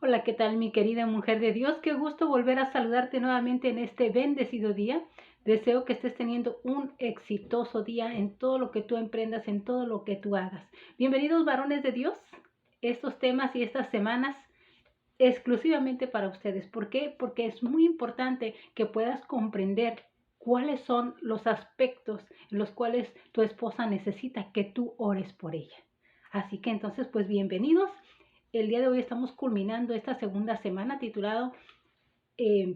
Hola, ¿qué tal, mi querida mujer de Dios? Qué gusto volver a saludarte nuevamente en este bendecido día. Deseo que estés teniendo un exitoso día en todo lo que tú emprendas, en todo lo que tú hagas. Bienvenidos, varones de Dios. Estos temas y estas semanas exclusivamente para ustedes. ¿Por qué? Porque es muy importante que puedas comprender cuáles son los aspectos en los cuales tu esposa necesita que tú ores por ella. Así que entonces, pues bienvenidos. El día de hoy estamos culminando esta segunda semana titulado eh,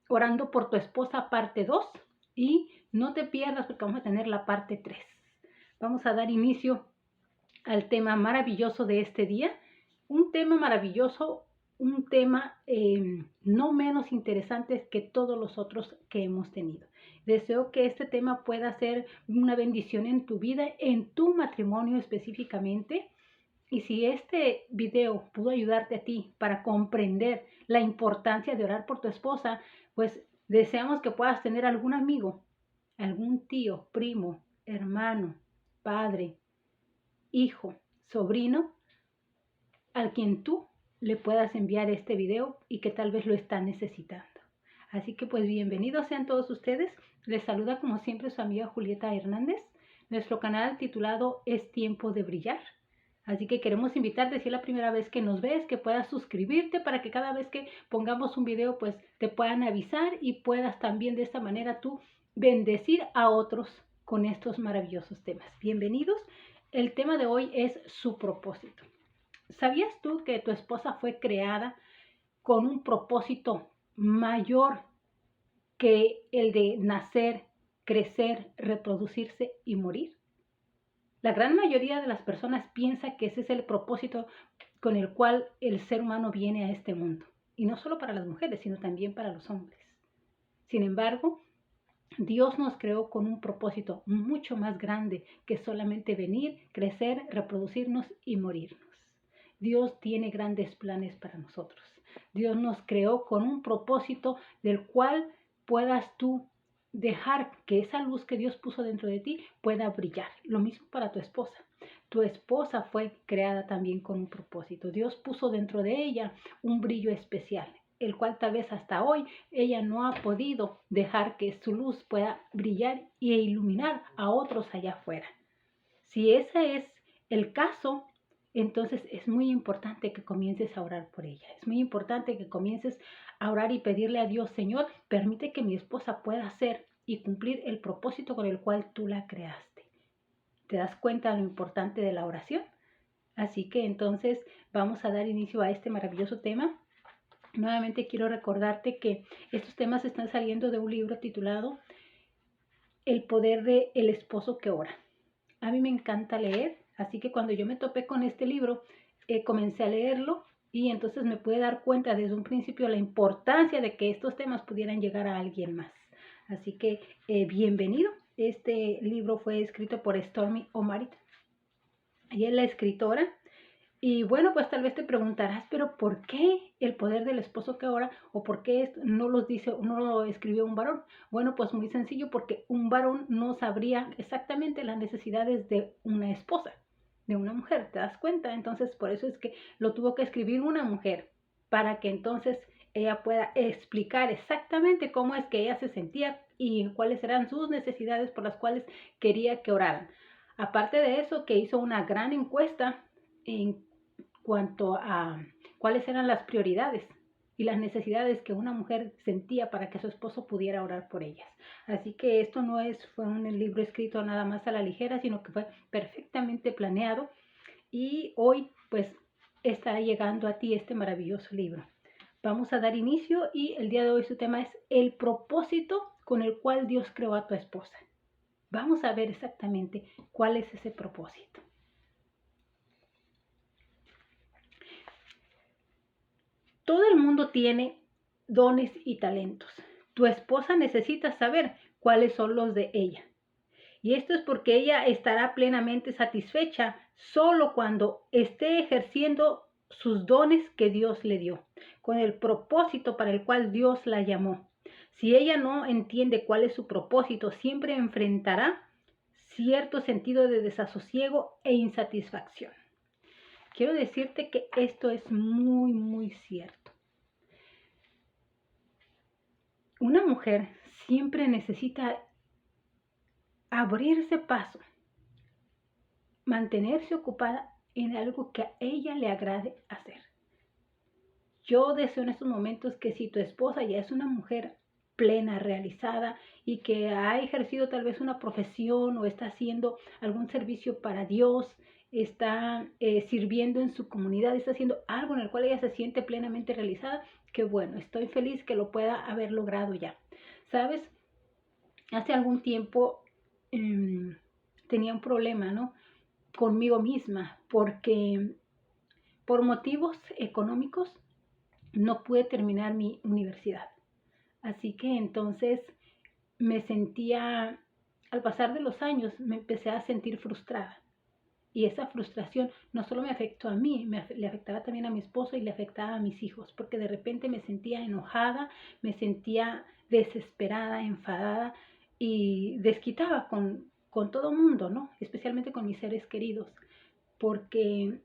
Orando por tu esposa parte 2 y no te pierdas porque vamos a tener la parte 3. Vamos a dar inicio al tema maravilloso de este día, un tema maravilloso, un tema no menos interesante que todos los otros que hemos tenido. Deseo que este tema pueda ser una bendición en tu vida, en tu matrimonio específicamente. Y si este video pudo ayudarte a ti para comprender la importancia de orar por tu esposa, pues deseamos que puedas tener algún amigo, algún tío, primo, hermano, padre, hijo, sobrino, al quien tú le puedas enviar este video y que tal vez lo está necesitando. Así que pues bienvenidos sean todos ustedes. Les saluda como siempre su amiga Julieta Hernández. Nuestro canal titulado Es Tiempo de Brillar. Así que queremos invitarte, si es la primera vez que nos ves, que puedas suscribirte para que cada vez que pongamos un video, pues te puedan avisar y puedas también de esta manera tú bendecir a otros con estos maravillosos temas. Bienvenidos. El tema de hoy es su propósito. ¿Sabías tú que tu esposa fue creada con un propósito mayor que el de nacer, crecer, reproducirse y morir? La gran mayoría de las personas piensa que ese es el propósito con el cual el ser humano viene a este mundo. Y no solo para las mujeres, sino también para los hombres. Sin embargo, Dios nos creó con un propósito mucho más grande que solamente venir, crecer, reproducirnos y morirnos. Dios tiene grandes planes para nosotros. Dios nos creó con un propósito del cual puedas tú dejar que esa luz que Dios puso dentro de ti pueda brillar. Lo mismo para tu esposa. Tu esposa fue creada también con un propósito. Dios puso dentro de ella un brillo especial, el cual tal vez hasta hoy ella no ha podido dejar que su luz pueda brillar e iluminar a otros allá afuera. Si ese es el caso, entonces es muy importante que comiences a orar por ella. Es muy importante que comiences a orar y pedirle a Dios: Señor, permite que mi esposa pueda hacer y cumplir el propósito con el cual tú la creaste. ¿Te das cuenta de lo importante de la oración? Así que entonces vamos a dar inicio a este maravilloso tema. Nuevamente quiero recordarte que estos temas están saliendo de un libro titulado El poder del esposo que ora. A mí me encanta leer, así que cuando yo me topé con este libro, comencé a leerlo y entonces me pude dar cuenta desde un principio la importancia de que estos temas pudieran llegar a alguien más. Así que bienvenido. Este libro fue escrito por Stormy Omarit. Ella es la escritora. Y bueno, pues tal vez te preguntarás, pero ¿por qué el poder del esposo que ora? ¿O por qué esto no no lo escribió un varón? Bueno, pues muy sencillo, porque un varón no sabría exactamente las necesidades de una esposa, de una mujer, ¿te das cuenta? Entonces, por eso es que lo tuvo que escribir una mujer, para que entonces ella pueda explicar exactamente cómo es que ella se sentía y cuáles eran sus necesidades por las cuales quería que oraran. Aparte de eso, que hizo una gran encuesta en cuanto a cuáles eran las prioridades y las necesidades que una mujer sentía para que su esposo pudiera orar por ellas. Así que esto no fue un libro escrito nada más a la ligera, sino que fue perfectamente planeado y hoy pues está llegando a ti este maravilloso libro. Vamos a dar inicio y el día de hoy su tema es el propósito con el cual Dios creó a tu esposa. Vamos a ver exactamente cuál es ese propósito. Todo el mundo tiene dones y talentos. Tu esposa necesita saber cuáles son los de ella. Y esto es porque ella estará plenamente satisfecha solo cuando esté ejerciendo sus dones que Dios le dio, con el propósito para el cual Dios la llamó. Si ella no entiende cuál es su propósito, siempre enfrentará cierto sentido de desasosiego e insatisfacción. quiero decirte que esto es muy, muy cierto. Una mujer siempre necesita abrirse paso, mantenerse ocupada en algo que a ella le agrade hacer. Yo deseo en estos momentos que si tu esposa ya es una mujer plena, realizada y que ha ejercido tal vez una profesión o está haciendo algún servicio para Dios, está sirviendo en su comunidad, está haciendo algo en el cual ella se siente plenamente realizada, que bueno, estoy feliz que lo pueda haber logrado ya. ¿Sabes? Hace algún tiempo tenía un problema, ¿no? Conmigo misma, porque por motivos económicos no pude terminar mi universidad. Así que entonces me sentía, al pasar de los años, me empecé a sentir frustrada. Y esa frustración no solo me afectó a mí, le afectaba también a mi esposo y le afectaba a mis hijos, porque de repente me sentía enojada, me sentía desesperada, enfadada y desquitada con todo el mundo, ¿no? Especialmente con mis seres queridos, porque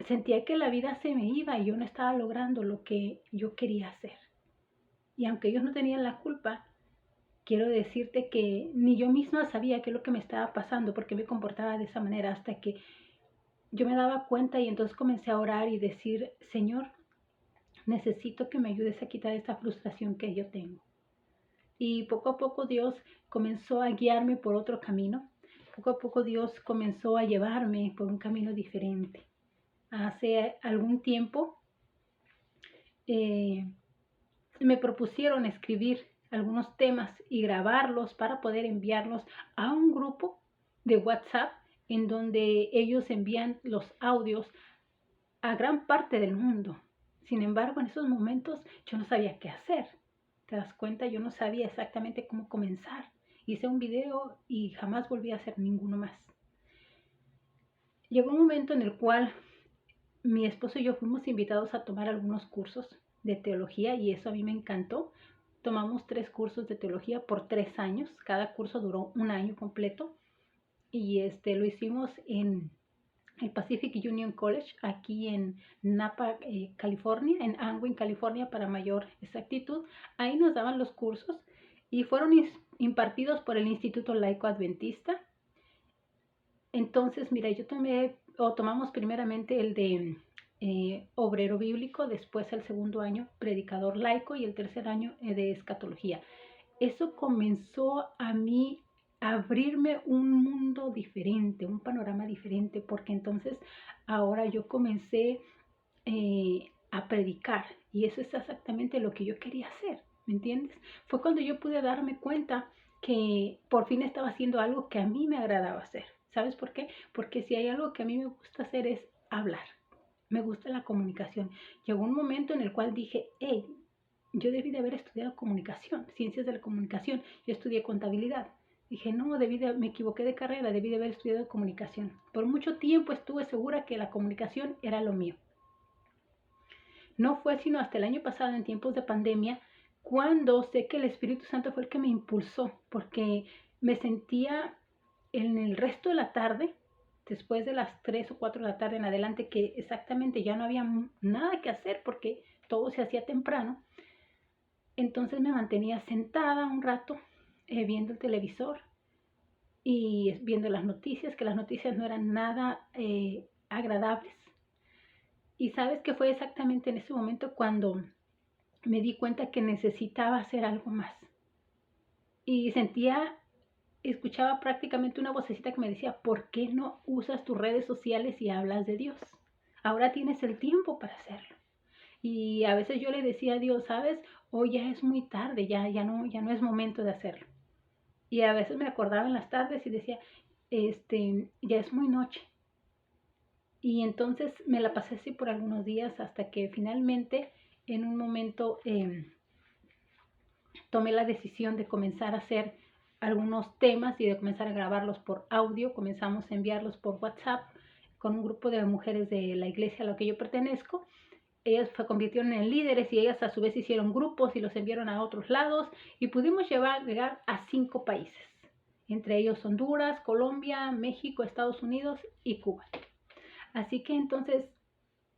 sentía que la vida se me iba y yo no estaba logrando lo que yo quería hacer. Y aunque ellos no tenían la culpa, quiero decirte que ni yo misma sabía qué es lo que me estaba pasando, porque me comportaba de esa manera hasta que yo me daba cuenta y entonces comencé a orar y decir, Señor, necesito que me ayudes a quitar esta frustración que yo tengo. Y poco a poco Dios comenzó a guiarme por otro camino. Poco a poco Dios comenzó a llevarme por un camino diferente. Hace algún tiempo me propusieron escribir algunos temas y grabarlos para poder enviarlos a un grupo de WhatsApp en donde ellos envían los audios a gran parte del mundo. Sin embargo, en esos momentos yo no sabía qué hacer. ¿Te das cuenta? Yo no sabía exactamente cómo comenzar. Hice un video y jamás volví a hacer ninguno más. Llegó un momento en el cual mi esposo y yo fuimos invitados a tomar algunos cursos de teología y eso a mí me encantó. Tomamos 3 cursos de teología por 3 años. Cada curso duró un año completo y lo hicimos en el Pacific Union College, aquí en Napa, California, en Angwin, California, para mayor exactitud. Ahí nos daban los cursos y fueron impartidos por el Instituto Laico Adventista. Entonces, mira, tomamos primeramente el de obrero bíblico, después el segundo año predicador laico y el tercer año de escatología. Eso comenzó a mí abrirme un mundo diferente, un panorama diferente, porque entonces ahora yo comencé a predicar y eso es exactamente lo que yo quería hacer, ¿me entiendes? Fue cuando yo pude darme cuenta que por fin estaba haciendo algo que a mí me agradaba hacer. ¿Sabes por qué? Porque si hay algo que a mí me gusta hacer es hablar. Me gusta la comunicación. Llegó un momento en el cual dije, hey, yo debí de haber estudiado comunicación, ciencias de la comunicación. Yo estudié contabilidad. Dije, no, me equivoqué de carrera, debí de haber estudiado comunicación. Por mucho tiempo estuve segura que la comunicación era lo mío. No fue sino hasta el año pasado, en tiempos de pandemia, cuando sé que el Espíritu Santo fue el que me impulsó, porque me sentía en el resto de la tarde, después de las 3 o 4 de la tarde en adelante, que exactamente ya no había nada que hacer porque todo se hacía temprano. Entonces me mantenía sentada un rato viendo el televisor y viendo las noticias, que las noticias no eran nada agradables. Y sabes que fue exactamente en ese momento cuando me di cuenta que necesitaba hacer algo más. Y escuchaba prácticamente una vocecita que me decía, ¿por qué no usas tus redes sociales y hablas de Dios? Ahora tienes el tiempo para hacerlo. Y a veces yo le decía a Dios, ¿sabes? Hoy ya es muy tarde, ya no es momento de hacerlo. Y a veces me acordaba en las tardes y decía, ya es muy noche. Y entonces me la pasé así por algunos días hasta que finalmente en un momento tomé la decisión de comenzar a hacer algunos temas y de comenzar a grabarlos por audio. Comenzamos a enviarlos por WhatsApp con un grupo de mujeres de la iglesia a la que yo pertenezco. Ellas se convirtieron en líderes y ellas a su vez hicieron grupos y los enviaron a otros lados y pudimos llegar a 5 países, entre ellos Honduras, Colombia, México, Estados Unidos y Cuba. Así que entonces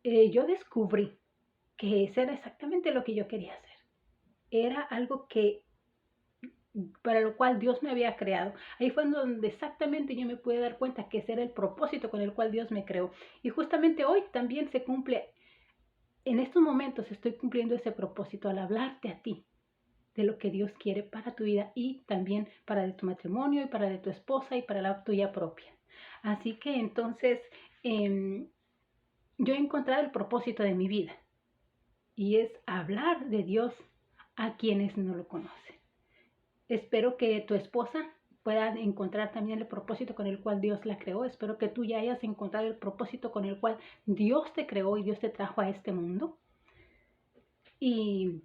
yo descubrí que eso era exactamente lo que yo quería hacer. Era algo que para lo cual Dios me había creado. Ahí fue donde exactamente yo me pude dar cuenta que ese era el propósito con el cual Dios me creó. Y justamente hoy también se cumple, en estos momentos estoy cumpliendo ese propósito al hablarte a ti de lo que Dios quiere para tu vida y también para de tu matrimonio y para de tu esposa y para la tuya propia. Así que entonces yo he encontrado el propósito de mi vida y es hablar de Dios a quienes no lo conocen. Espero que tu esposa pueda encontrar también el propósito con el cual Dios la creó. Espero que tú ya hayas encontrado el propósito con el cual Dios te creó y Dios te trajo a este mundo. Y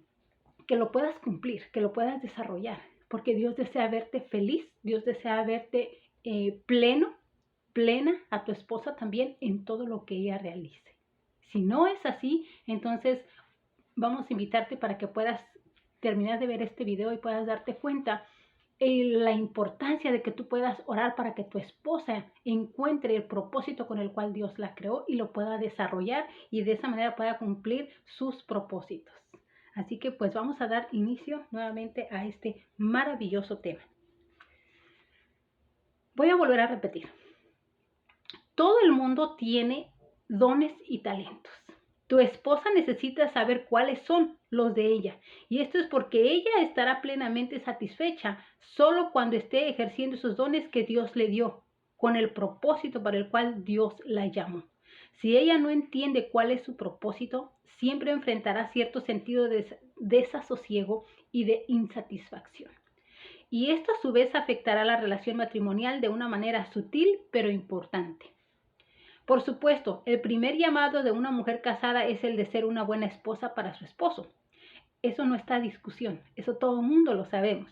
que lo puedas cumplir, que lo puedas desarrollar. Porque Dios desea verte feliz, Dios desea verte plena, a tu esposa también en todo lo que ella realice. Si no es así, entonces vamos a invitarte para que puedas terminar de ver este video y puedas darte cuenta la importancia de que tú puedas orar para que tu esposa encuentre el propósito con el cual Dios la creó y lo pueda desarrollar y de esa manera pueda cumplir sus propósitos. Así que pues vamos a dar inicio nuevamente a este maravilloso tema. Voy a volver a repetir. Todo el mundo tiene dones y talentos. Tu esposa necesita saber cuáles son los de ella. Y esto es porque ella estará plenamente satisfecha solo cuando esté ejerciendo esos dones que Dios le dio, con el propósito para el cual Dios la llamó. Si ella no entiende cuál es su propósito, siempre enfrentará cierto sentido de desasosiego y de insatisfacción. Y esto a su vez afectará la relación matrimonial de una manera sutil pero importante. Por supuesto, el primer llamado de una mujer casada es el de ser una buena esposa para su esposo. Eso no está a discusión, eso todo el mundo lo sabemos.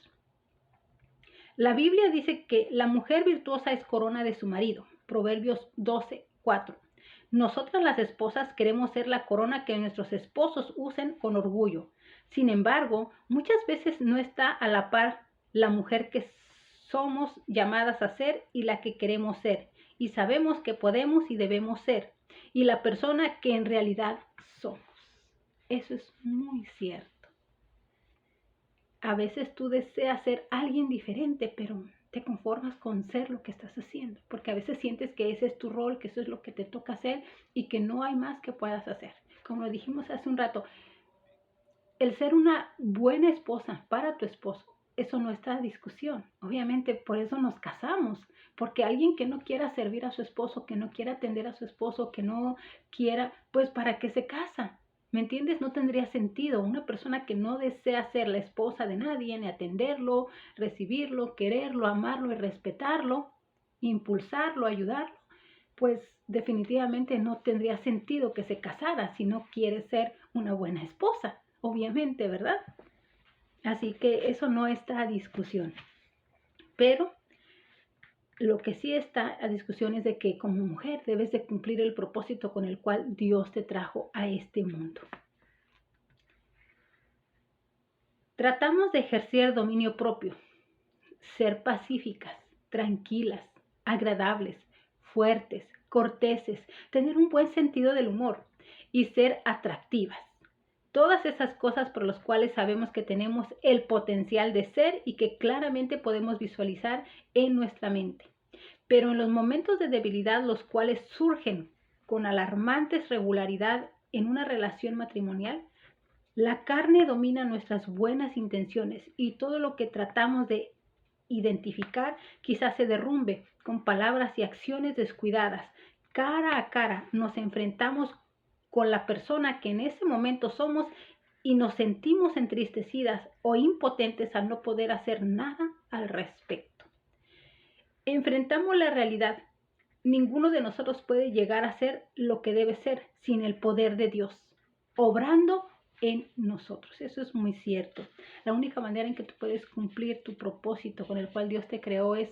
La Biblia dice que la mujer virtuosa es corona de su marido, Proverbios 12:4. Nosotras las esposas queremos ser la corona que nuestros esposos usen con orgullo. Sin embargo, muchas veces no está a la par la mujer que somos llamadas a ser y la que queremos ser. Y sabemos que podemos y debemos ser. Y la persona que en realidad somos. Eso es muy cierto. A veces tú deseas ser alguien diferente, pero te conformas con ser lo que estás haciendo. Porque a veces sientes que ese es tu rol, que eso es lo que te toca hacer y que no hay más que puedas hacer. Como lo dijimos hace un rato, el ser una buena esposa para tu esposo, eso no está en discusión. Obviamente por eso nos casamos, porque alguien que no quiera servir a su esposo, que no quiera atender a su esposo, que no quiera, pues ¿para qué se casa? ¿Me entiendes? No tendría sentido. Una persona que no desea ser la esposa de nadie, ni atenderlo, recibirlo, quererlo, amarlo y respetarlo, impulsarlo, ayudarlo, pues definitivamente no tendría sentido que se casara si no quiere ser una buena esposa. Obviamente, ¿verdad? Así que eso no está a discusión. Pero lo que sí está a discusión es de que como mujer debes de cumplir el propósito con el cual Dios te trajo a este mundo. Tratamos de ejercer dominio propio, ser pacíficas, tranquilas, agradables, fuertes, corteses, tener un buen sentido del humor y ser atractivas. Todas esas cosas por las cuales sabemos que tenemos el potencial de ser y que claramente podemos visualizar en nuestra mente. Pero en los momentos de debilidad, los cuales surgen con alarmantes regularidad en una relación matrimonial, la carne domina nuestras buenas intenciones y todo lo que tratamos de identificar quizás se derrumbe con palabras y acciones descuidadas. Cara a cara nos enfrentamos con la persona que en ese momento somos y nos sentimos entristecidas o impotentes al no poder hacer nada al respecto. Enfrentamos la realidad. Ninguno de nosotros puede llegar a ser lo que debe ser sin el poder de Dios, obrando en nosotros. Eso es muy cierto. La única manera en que tú puedes cumplir tu propósito con el cual Dios te creó es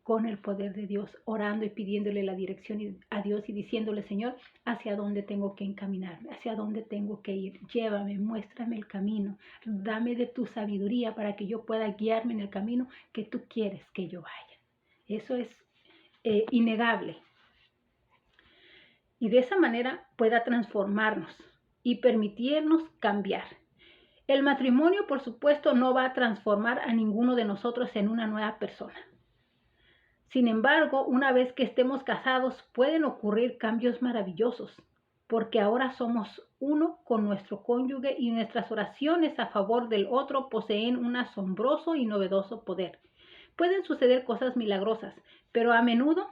con el poder de Dios, orando y pidiéndole la dirección a Dios y diciéndole, Señor, hacia dónde tengo que encaminarme, hacia dónde tengo que ir. Llévame, muéstrame el camino, dame de tu sabiduría para que yo pueda guiarme en el camino que tú quieres que yo vaya. Eso es innegable. y de esa manera pueda transformarnos y permitirnos cambiar. El matrimonio, por supuesto, no va a transformar a ninguno de nosotros en una nueva persona. Sin embargo, una vez que estemos casados, pueden ocurrir cambios maravillosos, porque ahora somos uno con nuestro cónyuge y nuestras oraciones a favor del otro poseen un asombroso y novedoso poder. Pueden suceder cosas milagrosas, pero a menudo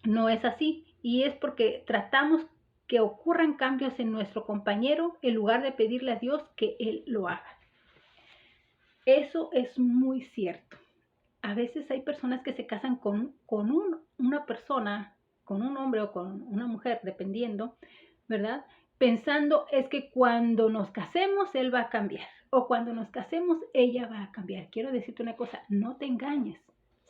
no es así, y es porque tratamos que ocurran cambios en nuestro compañero en lugar de pedirle a Dios que Él lo haga. Eso es muy cierto. A veces hay personas que se casan con una persona, con un hombre o con una mujer, dependiendo, ¿verdad? Pensando es que cuando nos casemos él va a cambiar o cuando nos casemos ella va a cambiar. Quiero decirte una cosa, no te engañes.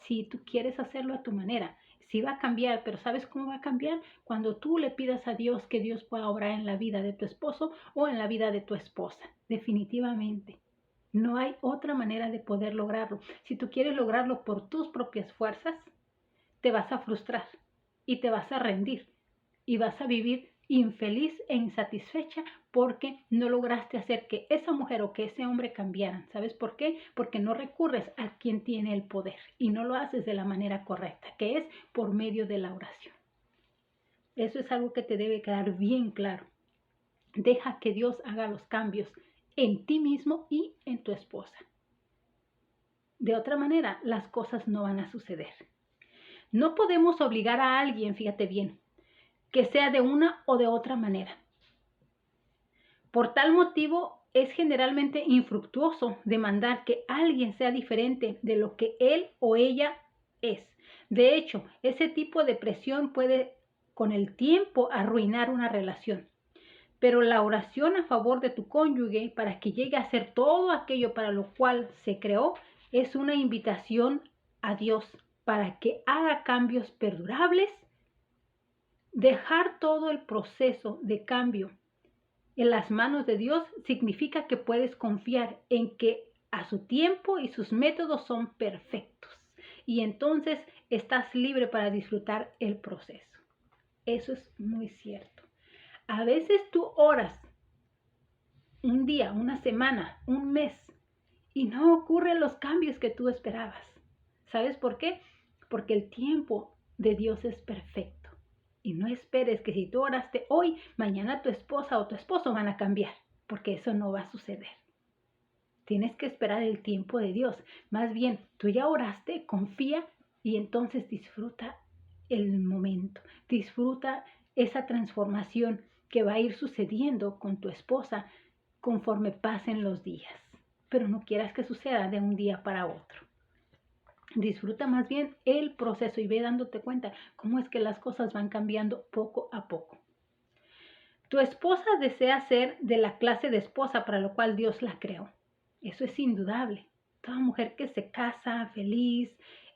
Si tú quieres hacerlo a tu manera, sí va a cambiar, pero ¿sabes cómo va a cambiar? Cuando tú le pidas a Dios que Dios pueda obrar en la vida de tu esposo o en la vida de tu esposa. Definitivamente. No hay otra manera de poder lograrlo. Si tú quieres lograrlo por tus propias fuerzas, te vas a frustrar y te vas a rendir y vas a vivir infeliz e insatisfecha porque no lograste hacer que esa mujer o que ese hombre cambiaran. ¿Sabes por qué? Porque no recurres a quien tiene el poder y no lo haces de la manera correcta, que es por medio de la oración. Eso es algo que te debe quedar bien claro. Deja que Dios haga los cambios en ti mismo y en tu esposa. De otra manera, las cosas no van a suceder. No podemos obligar a alguien, fíjate bien, que sea de una o de otra manera. Por tal motivo, es generalmente infructuoso demandar que alguien sea diferente de lo que él o ella es. De hecho, ese tipo de presión puede, con el tiempo, arruinar una relación. Pero la oración a favor de tu cónyuge para que llegue a hacer todo aquello para lo cual se creó es una invitación a Dios para que haga cambios perdurables. Dejar todo el proceso de cambio en las manos de Dios significa que puedes confiar en que a su tiempo y sus métodos son perfectos. Y entonces estás libre para disfrutar el proceso. Eso es muy cierto. A veces tú oras un día, una semana, un mes y no ocurren los cambios que tú esperabas. ¿Sabes por qué? Porque el tiempo de Dios es perfecto. Y no esperes que si tú oraste hoy, mañana tu esposa o tu esposo van a cambiar, porque eso no va a suceder. Tienes que esperar el tiempo de Dios. Más bien, tú ya oraste, confía y entonces disfruta el momento. Disfruta esa transformación que va a ir sucediendo con tu esposa conforme pasen los días. Pero no quieras que suceda de un día para otro. Disfruta más bien el proceso y ve dándote cuenta cómo es que las cosas van cambiando poco a poco. Tu esposa desea ser de la clase de esposa para lo cual Dios la creó. Eso es indudable. Toda mujer que se casa feliz,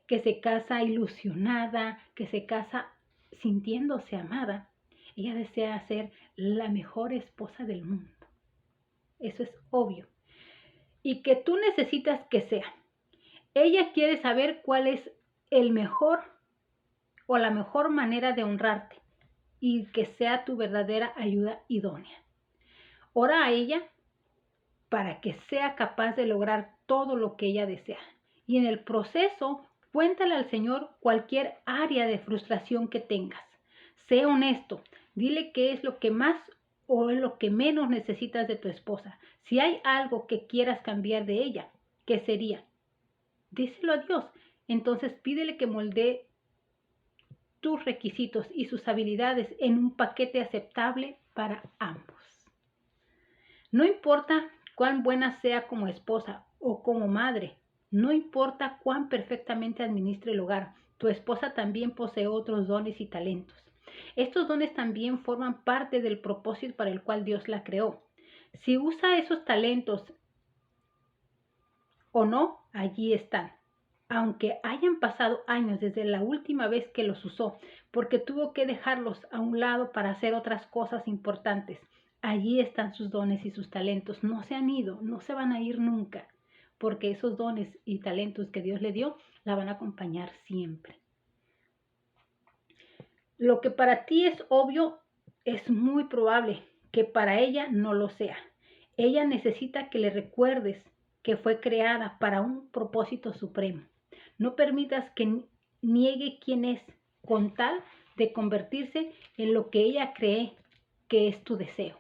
que se casa ilusionada, que se casa sintiéndose amada, ella desea ser la mejor esposa del mundo. Eso es obvio. Y que tú necesitas que sea. Ella quiere saber cuál es el mejor o la mejor manera de honrarte y que sea tu verdadera ayuda idónea. Ora a ella para que sea capaz de lograr todo lo que ella desea. Y en el proceso, cuéntale al Señor cualquier área de frustración que tengas. Sé honesto, dile qué es lo que más o lo que menos necesitas de tu esposa. Si hay algo que quieras cambiar de ella, ¿qué sería? Díselo a Dios. Entonces pídele que moldee tus requisitos y sus habilidades en un paquete aceptable para ambos. No importa cuán buena sea como esposa o como madre, no importa cuán perfectamente administre el hogar, tu esposa también posee otros dones y talentos. Estos dones también forman parte del propósito para el cual Dios la creó. Si usa esos talentos o no, allí están. Aunque hayan pasado años desde la última vez que los usó, porque tuvo que dejarlos a un lado para hacer otras cosas importantes. Allí están sus dones y sus talentos. No se han ido, no se van a ir nunca, porque esos dones y talentos que Dios le dio la van a acompañar siempre. Lo que para ti es obvio, es muy probable que para ella no lo sea. Ella necesita que le recuerdes que fue creada para un propósito supremo. No permitas que niegue quién es con tal de convertirse en lo que ella cree que es tu deseo.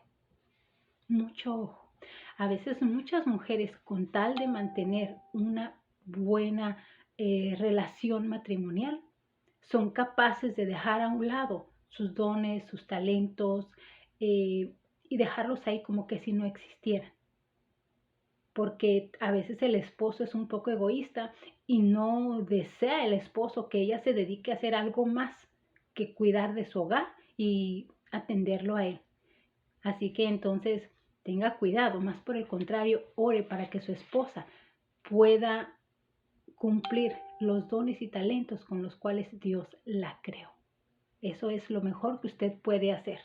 Mucho ojo. A veces muchas mujeres con tal de mantener una buena relación matrimonial son capaces de dejar a un lado sus dones, sus talentos y dejarlos ahí como que si no existieran. Porque a veces el esposo es un poco egoísta y no desea el esposo que ella se dedique a hacer algo más que cuidar de su hogar y atenderlo a él. Así que entonces tenga cuidado, más por el contrario, ore para que su esposa pueda cumplir los dones y talentos con los cuales Dios la creó. Eso es lo mejor que usted puede hacer.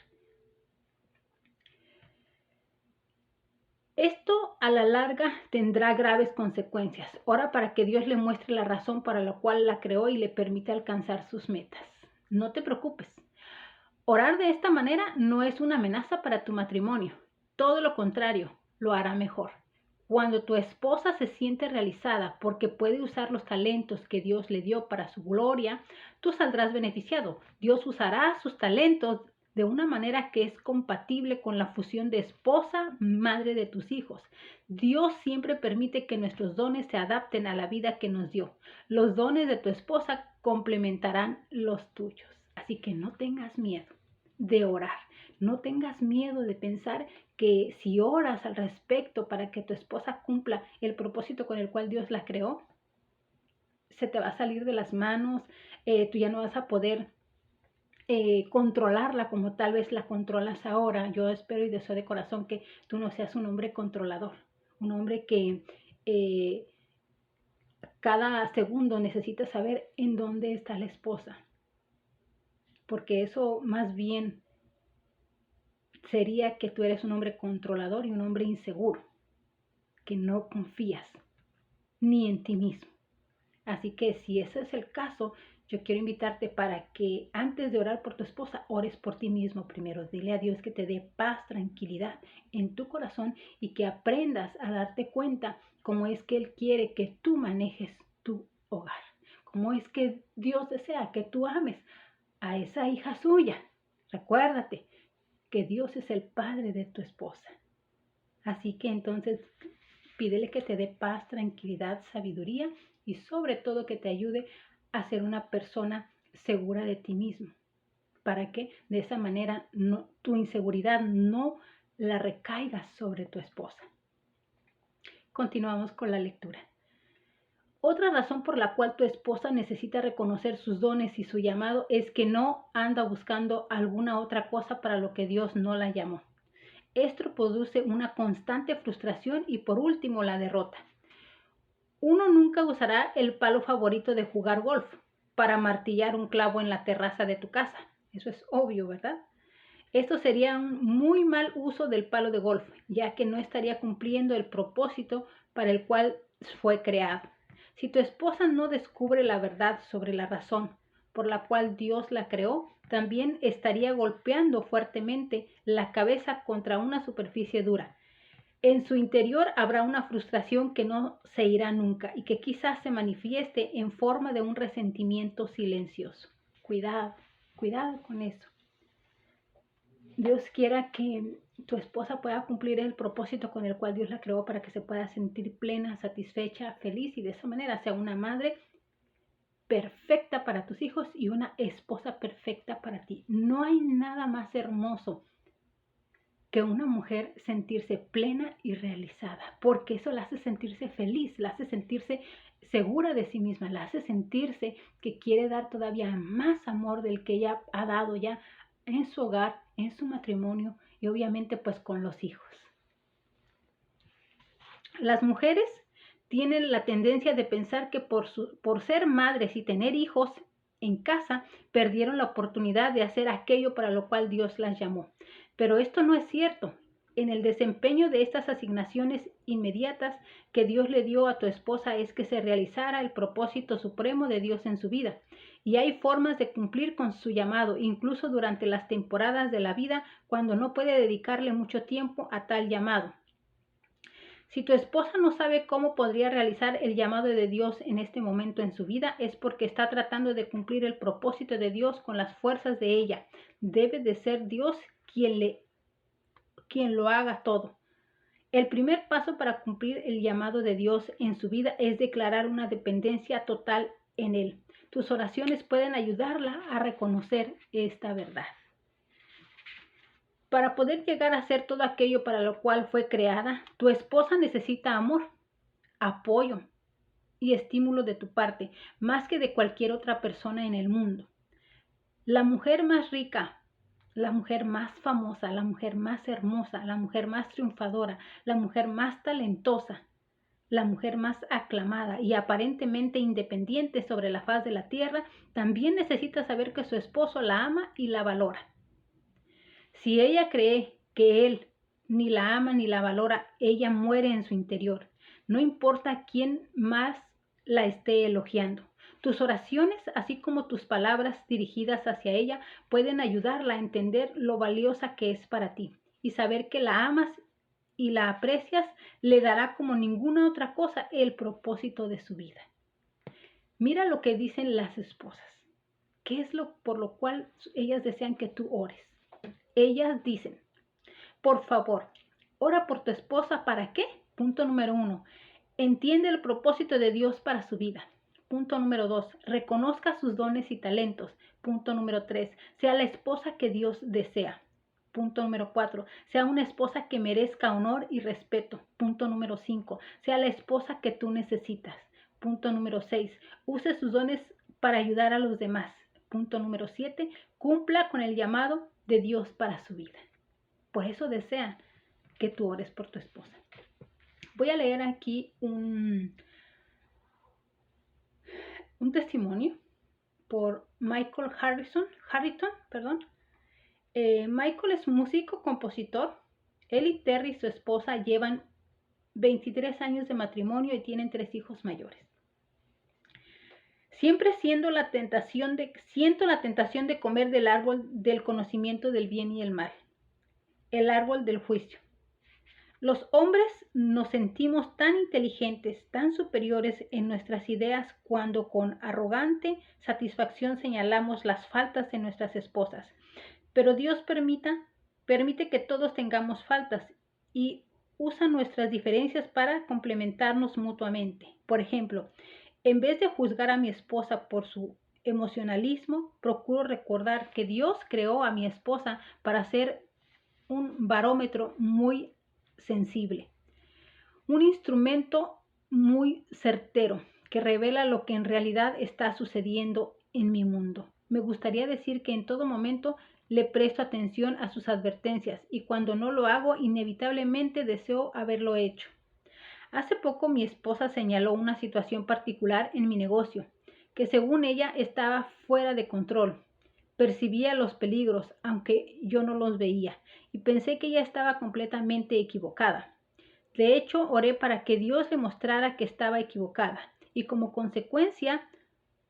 Esto a la larga tendrá graves consecuencias. Ora para que Dios le muestre la razón para la cual la creó y le permita alcanzar sus metas. No te preocupes. Orar de esta manera no es una amenaza para tu matrimonio. Todo lo contrario, lo hará mejor. Cuando tu esposa se siente realizada porque puede usar los talentos que Dios le dio para su gloria, tú saldrás beneficiado. Dios usará sus talentos de una manera que es compatible con la fusión de esposa, madre de tus hijos. Dios siempre permite que nuestros dones se adapten a la vida que nos dio. Los dones de tu esposa complementarán los tuyos. Así que no tengas miedo de orar. No tengas miedo de pensar que si oras al respecto para que tu esposa cumpla el propósito con el cual Dios la creó, se te va a salir de las manos, tú ya no vas a poder controlarla como tal vez la controlas ahora. Yo espero y deseo de corazón que tú no seas un hombre controlador, un hombre que cada segundo necesita saber en dónde está la esposa, porque eso más bien sería que tú eres un hombre controlador y un hombre inseguro, que no confías ni en ti mismo. Así que si ese es el caso, yo quiero invitarte para que antes de orar por tu esposa, ores por ti mismo primero. Dile a Dios que te dé paz, tranquilidad en tu corazón y que aprendas a darte cuenta cómo es que Él quiere que tú manejes tu hogar. Cómo es que Dios desea que tú ames a esa hija suya. Recuérdate que Dios es el padre de tu esposa. Así que entonces pídele que te dé paz, tranquilidad, sabiduría y sobre todo que te ayude a ser una persona segura de ti mismo, para que de esa manera tu inseguridad no la recaiga sobre tu esposa. Continuamos con la lectura. Otra razón por la cual tu esposa necesita reconocer sus dones y su llamado es que no anda buscando alguna otra cosa para lo que Dios no la llamó. Esto produce una constante frustración y por último la derrota. Uno nunca usará el palo favorito de jugar golf para martillar un clavo en la terraza de tu casa. Eso es obvio, ¿verdad? Esto sería un muy mal uso del palo de golf, ya que no estaría cumpliendo el propósito para el cual fue creado. Si tu esposa no descubre la verdad sobre la razón por la cual Dios la creó, también estaría golpeando fuertemente la cabeza contra una superficie dura. En su interior habrá una frustración que no se irá nunca y que quizás se manifieste en forma de un resentimiento silencioso. Cuidado, cuidado con eso. Dios quiera que tu esposa pueda cumplir el propósito con el cual Dios la creó para que se pueda sentir plena, satisfecha, feliz y de esa manera sea una madre perfecta para tus hijos y una esposa perfecta para ti. No hay nada más hermoso que una mujer sentirse plena y realizada, porque eso la hace sentirse feliz, la hace sentirse segura de sí misma, la hace sentirse que quiere dar todavía más amor del que ella ha dado ya en su hogar, en su matrimonio y obviamente pues con los hijos. Las mujeres tienen la tendencia de pensar que por ser madres y tener hijos en casa, perdieron la oportunidad de hacer aquello para lo cual Dios las llamó. Pero esto no es cierto. En el desempeño de estas asignaciones inmediatas que Dios le dio a tu esposa es que se realizara el propósito supremo de Dios en su vida. Y hay formas de cumplir con su llamado, incluso durante las temporadas de la vida cuando no puede dedicarle mucho tiempo a tal llamado. Si tu esposa no sabe cómo podría realizar el llamado de Dios en este momento en su vida, es porque está tratando de cumplir el propósito de Dios con las fuerzas de ella. Debe de ser Dios quien lo haga todo. El primer paso para cumplir el llamado de Dios en su vida es declarar una dependencia total en Él. Tus oraciones pueden ayudarla a reconocer esta verdad. Para poder llegar a hacer todo aquello para lo cual fue creada, tu esposa necesita amor, apoyo y estímulo de tu parte, más que de cualquier otra persona en el mundo. La mujer más rica, la mujer más famosa, la mujer más hermosa, la mujer más triunfadora, la mujer más talentosa, la mujer más aclamada y aparentemente independiente sobre la faz de la tierra, también necesita saber que su esposo la ama y la valora. Si ella cree que él ni la ama ni la valora, ella muere en su interior. No importa quién más la esté elogiando. Tus oraciones, así como tus palabras dirigidas hacia ella, pueden ayudarla a entender lo valiosa que es para ti y saber que la amas y la aprecias le dará como ninguna otra cosa el propósito de su vida. Mira lo que dicen las esposas. ¿Qué es lo por lo cual ellas desean que tú ores? Ellas dicen, por favor, ora por tu esposa. ¿Para qué? Punto número 1. Entiende el propósito de Dios para su vida. Punto número 2. Reconozca sus dones y talentos. Punto número 3. Sea la esposa que Dios desea. Punto número 4. Sea una esposa que merezca honor y respeto. Punto número 5. Sea la esposa que tú necesitas. Punto número 6. Use sus dones para ayudar a los demás. Punto número 7. Cumpla con el llamado de Dios para su vida. Por eso desean que tú ores por tu esposa. Voy a leer aquí un testimonio por Michael Harrington. Michael es músico, compositor. Él y Terry, su esposa, llevan 23 años de matrimonio y tienen 3 hijos mayores. Siempre siento la tentación de comer del árbol del conocimiento del bien y el mal, el árbol del juicio. Los hombres nos sentimos tan inteligentes, tan superiores en nuestras ideas cuando con arrogante satisfacción señalamos las faltas de nuestras esposas. Pero Dios permite que todos tengamos faltas y usa nuestras diferencias para complementarnos mutuamente. Por ejemplo, en vez de juzgar a mi esposa por su emocionalismo, procuro recordar que Dios creó a mi esposa para ser un barómetro muy sensible, un instrumento muy certero que revela lo que en realidad está sucediendo en mi mundo. Me gustaría decir que en todo momento le presto atención a sus advertencias y cuando no lo hago, inevitablemente deseo haberlo hecho. Hace poco mi esposa señaló una situación particular en mi negocio, que según ella estaba fuera de control. Percibía los peligros, aunque yo no los veía, y pensé que ella estaba completamente equivocada. De hecho, oré para que Dios le mostrara que estaba equivocada, y como consecuencia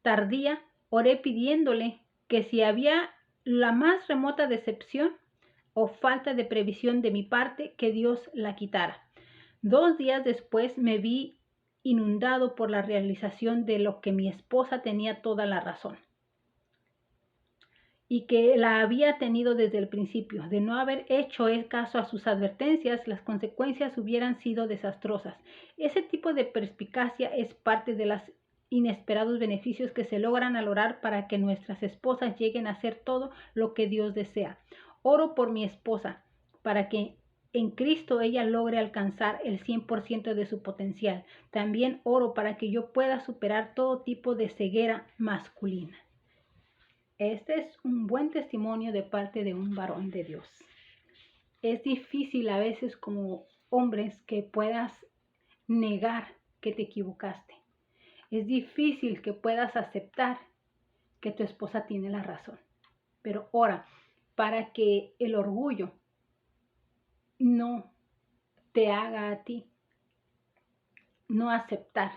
tardía, oré pidiéndole que si había la más remota decepción o falta de previsión de mi parte, que Dios la quitara. 2 días después me vi inundado por la realización de lo que mi esposa tenía toda la razón y que la había tenido desde el principio. De no haber hecho caso a sus advertencias, las consecuencias hubieran sido desastrosas. Ese tipo de perspicacia es parte de los inesperados beneficios que se logran al orar para que nuestras esposas lleguen a hacer todo lo que Dios desea. Oro por mi esposa para que en Cristo ella logre alcanzar el 100% de su potencial. También oro para que yo pueda superar todo tipo de ceguera masculina. Este es un buen testimonio de parte de un varón de Dios. Es difícil a veces como hombres que puedas negar que te equivocaste. Es difícil que puedas aceptar que tu esposa tiene la razón. Pero ora para que el orgullo no te haga a ti no aceptar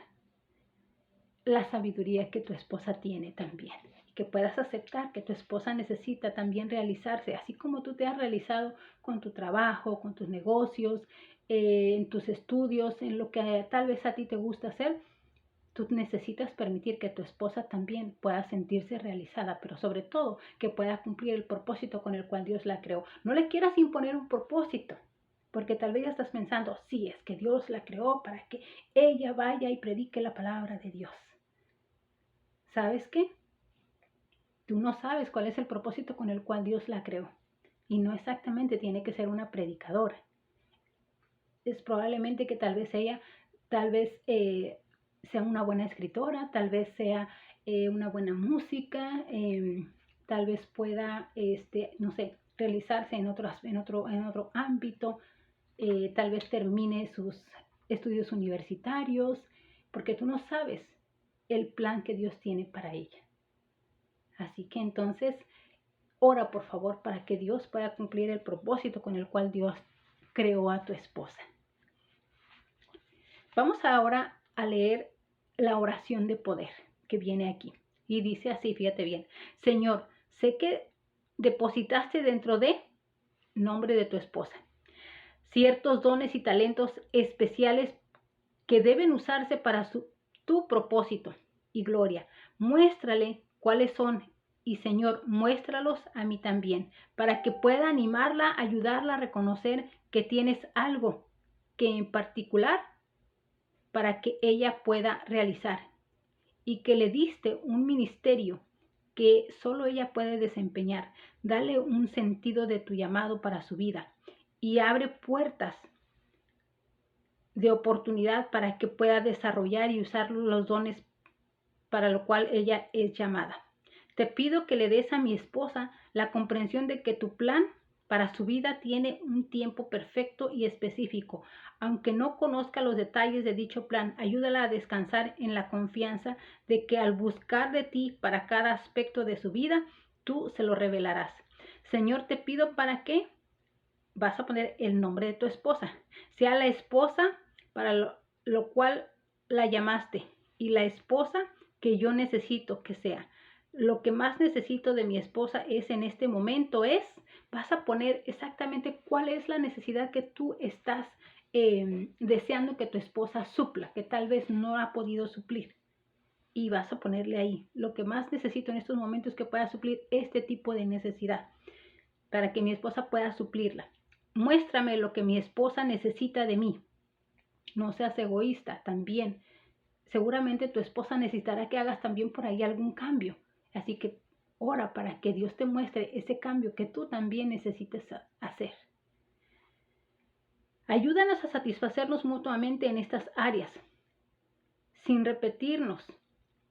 la sabiduría que tu esposa tiene también. que puedas aceptar que tu esposa necesita también realizarse, así como tú te has realizado con tu trabajo, con tus negocios, en tus estudios, en lo que tal vez a ti te gusta hacer. Tú necesitas permitir que tu esposa también pueda sentirse realizada, pero sobre todo que pueda cumplir el propósito con el cual Dios la creó. No le quieras imponer un propósito, porque tal vez ya estás pensando, sí, es que Dios la creó para que ella vaya y predique la palabra de Dios. ¿Sabes qué? Tú no sabes cuál es el propósito con el cual Dios la creó. Y no exactamente tiene que ser una predicadora. Es probablemente que tal vez ella, tal vez sea una buena escritora, tal vez sea una buena música, tal vez pueda, no sé, realizarse en otro ámbito, tal vez termine sus estudios universitarios, porque tú no sabes el plan que Dios tiene para ella. Así que entonces, ora por favor para que Dios pueda cumplir el propósito con el cual Dios creó a tu esposa. Vamos ahora a leer la oración de poder que viene aquí. Y dice así, fíjate bien. Señor, sé que depositaste dentro de nombre de tu esposa ciertos dones y talentos especiales que deben usarse para tu propósito y gloria. Muéstrale cuáles son y Señor, muéstralos a mí también, para que pueda animarla, ayudarla a reconocer que tienes algo que en particular para que ella pueda realizar y que le diste un ministerio que solo ella puede desempeñar. Dale un sentido de tu llamado para su vida y abre puertas de oportunidad para que pueda desarrollar y usar los dones para lo cual ella es llamada. Te pido que le des a mi esposa la comprensión de que tu plan para su vida tiene un tiempo perfecto y específico. Aunque no conozca los detalles de dicho plan, ayúdala a descansar en la confianza de que al buscar de ti para cada aspecto de su vida, tú se lo revelarás. Señor, te pido para que vas a poner el nombre de tu esposa, sea la esposa para lo cual la llamaste y la esposa que yo necesito que sea. Lo que más necesito de mi esposa es en este momento vas a poner exactamente cuál es la necesidad que tú estás deseando que tu esposa supla, que tal vez no ha podido suplir. Y vas a ponerle ahí, lo que más necesito en estos momentos es que pueda suplir este tipo de necesidad, para que mi esposa pueda suplirla. Muéstrame lo que mi esposa necesita de mí. No seas egoísta también. Seguramente tu esposa necesitará que hagas también por ahí algún cambio. Así que ora para que Dios te muestre ese cambio que tú también necesites hacer. Ayúdanos a satisfacernos mutuamente en estas áreas, sin repetirnos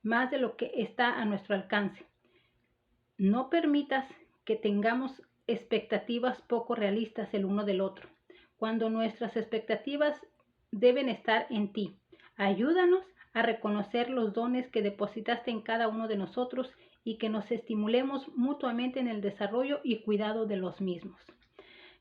más de lo que está a nuestro alcance. No permitas que tengamos expectativas poco realistas el uno del otro, cuando nuestras expectativas deben estar en ti. Ayúdanos a reconocer los dones que depositaste en cada uno de nosotros y que nos estimulemos mutuamente en el desarrollo y cuidado de los mismos.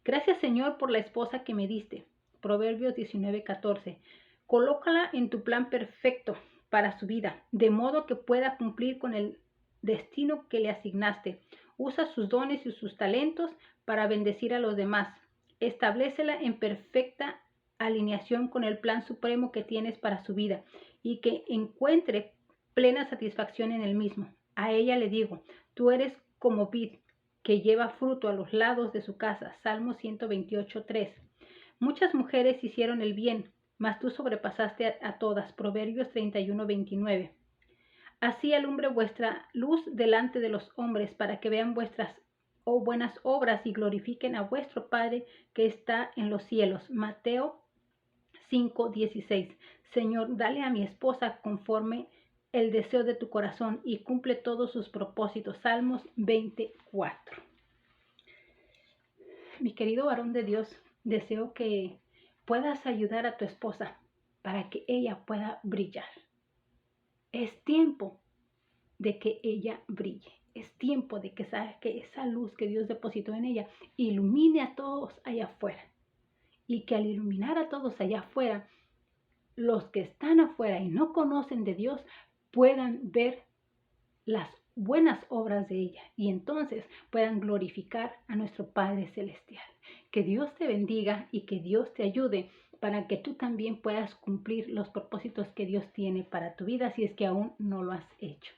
Gracias, Señor, por la esposa que me diste. Proverbios 19:14. Colócala en tu plan perfecto para su vida, de modo que pueda cumplir con el destino que le asignaste. Usa sus dones y sus talentos para bendecir a los demás. Establécela en perfecta alineación con el plan supremo que tienes para su vida y que encuentre plena satisfacción en el mismo. A ella le digo, tú eres como vid que lleva fruto a los lados de su casa. Salmo 128:3. Muchas mujeres hicieron el bien, mas tú sobrepasaste a todas. Proverbios 31:29. Así alumbre vuestra luz delante de los hombres, para que vean vuestras buenas obras y glorifiquen a vuestro Padre que está en los cielos. Mateo 5:16. Señor, dale a mi esposa conforme el deseo de tu corazón y cumple todos sus propósitos. Salmos 24. Mi querido varón de Dios, deseo que puedas ayudar a tu esposa para que ella pueda brillar. Es tiempo de que ella brille. Es tiempo de que esa luz que Dios depositó en ella ilumine a todos allá afuera. Y que al iluminar a todos allá afuera, los que están afuera y no conocen de Dios puedan ver las buenas obras de ella y entonces puedan glorificar a nuestro Padre Celestial. Que Dios te bendiga y que Dios te ayude para que tú también puedas cumplir los propósitos que Dios tiene para tu vida si es que aún no lo has hecho.